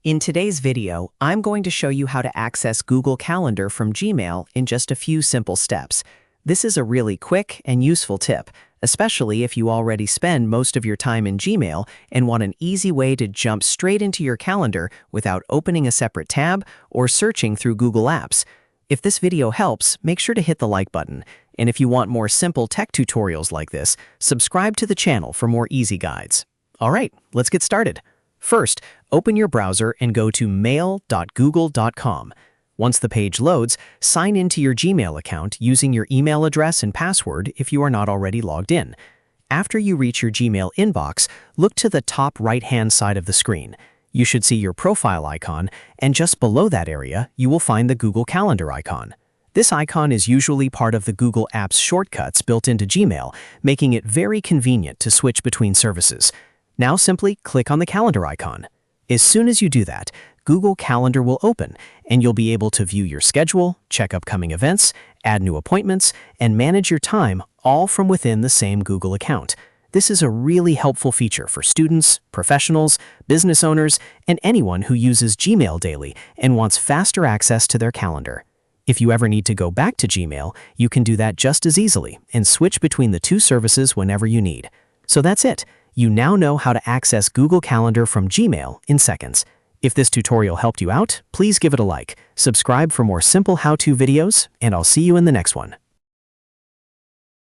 In today's video, I'm going to show you how to access Google Calendar from Gmail in just a few simple steps. This is a really quick and useful tip, especially if you already spend most of your time in Gmail and want an easy way to jump straight into your calendar without opening a separate tab or searching through Google Apps. If this video helps, make sure to hit the like button. And if you want more simple tech tutorials like this, subscribe to the channel for more easy guides. All right, let's get started. First, open your browser and go to mail.google.com. Once the page loads, sign into your Gmail account using your email address and password if you are not already logged in. After you reach your Gmail inbox, look to the top right-hand side of the screen. You should see your profile icon, and just below that area, you will find the Google Calendar icon. This icon is usually part of the Google Apps shortcuts built into Gmail, making it very convenient to switch between services. Now simply click on the calendar icon. As soon as you do that, Google Calendar will open, and you'll be able to view your schedule, check upcoming events, add new appointments, and manage your time all from within the same Google account. This is a really helpful feature for students, professionals, business owners, and anyone who uses Gmail daily and wants faster access to their calendar. If you ever need to go back to Gmail, you can do that just as easily and switch between the two services whenever you need. So that's it. You now know how to access Google Calendar from Gmail in seconds. If this tutorial helped you out, please give it a like, subscribe for more simple how-to videos, and I'll see you in the next one.